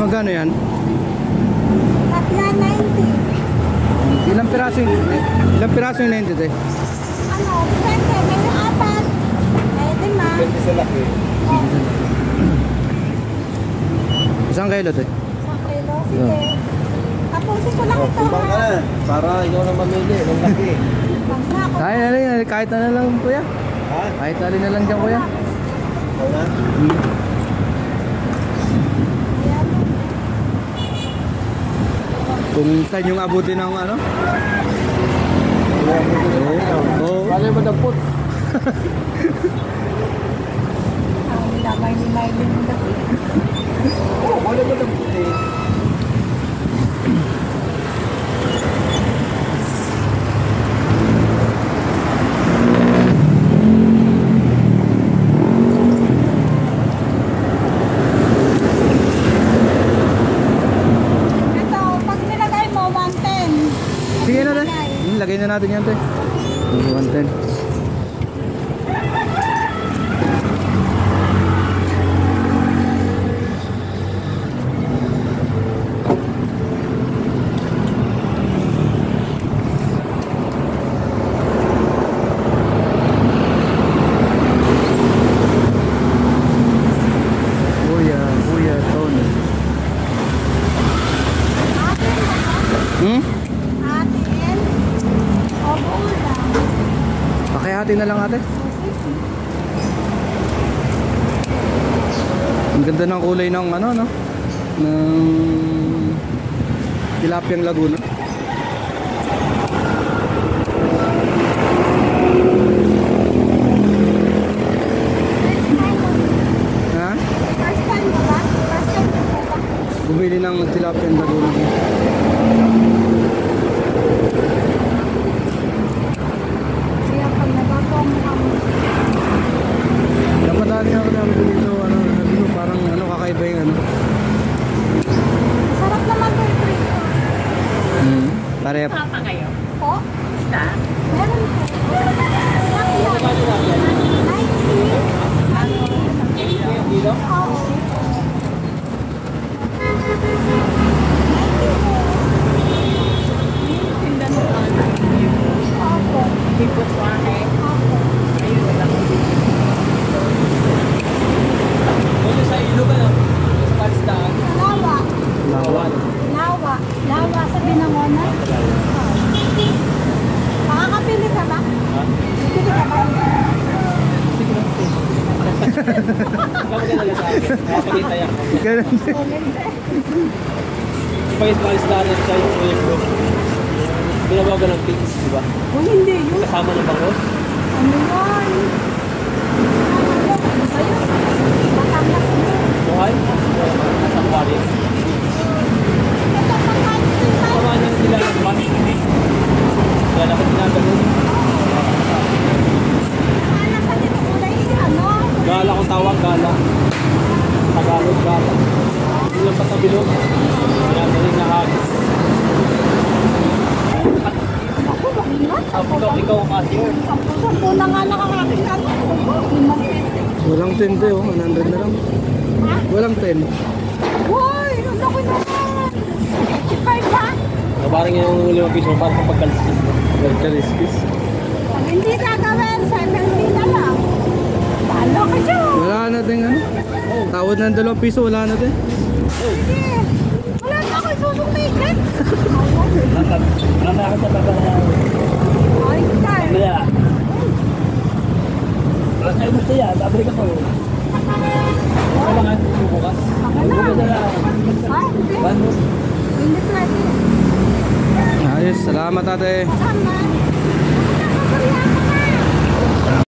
Magkano yan? Tatla 90. Ilang piraso yung 90 te? Ano, depende. May apat. May lima. Depende sa laki. Isang kilo te? Isang kilo. Sige. Tapusin ko lang ito. Timbang ka na. Para ikaw na mamili ng laki. Bangsa ko. Kahit na lang kuya. Ha? Kahit alin na lang dyan kuya. Ikaw na? Kung saan yung abutin ng ano? Oo. Wala yung madampot. Ang nilagay ni Mylene yung dati. Oo, wala yung madampot eh. Ito, pag nilagay mo, 110. Sige na te. Lagay na natin yan te. 110. Kuya Tony. Atin. O ulam. Pakihati na lang ate. Ang ganda ng kulay ng ano no? Ng Tilapiyang Laguna. Ha? First time mo ba? First time mo ba? Bumili ng Tilapiyang Laguna. Kaya pag nagagawa mo kami. Napadali ako namin dito ano, sabi ko parang ano kakaiba yung ano. Sarap naman po yung prito. Pare Papa kayo? Po? Basta? Meron po. Kilo? Oo. Tinda mo lang na Opo. Tipo suwane. Opo. Ayun na lang. Kung sa ilo ka na? Sa palistaan? Lawa. lawan. Lawa. Lawa sa binangona. Makakapili ka ba? Pili ka ba? Ikaw maganda sa akin. Makapagita yan. Ganun. Ipagit palistaan yan sa yung bro. Binabawagan ng pigs, di ba? O hindi yun. Kasama ng bangos. Ano yan? Ayun. Batangas mo. Buhay? Nasa aquarium. Ito pagkain din tayo. Kumain na sila ng pan. Kaya dapat ginagano'n. Sana sa dito kulay ano? Gala kung tawag, gala. Tagalog, gala. Hindi lang patabilog. Ginagaling na hagis. Ako, maingat. Ikaw ang cashier. Sampu na nga nakakakita mo. Limang pete. Walang 10 te oh, 100 na lang. Ha? Walang 10. Hoy, ano ko naman? 85 ba? Nabaring yung 5 piso para sa pagkaliskis mo. Pagkaliskis. Pag hindi gagawin, 70 na lang. Talo ka dyan. Wala na din ano. Tawad ng 2 piso, wala na din. Sige. Wala na ako isusumikat. Mamaya ka sa pagkakalaan. Ay, tay. Mamaya. Ay, gusto yan. Babalik ako. Ano ba nga? Bukas? Baka na. Ay, hindi. Bano? Hindi pwede. Ayos, salamat ate. Tama. Ano na,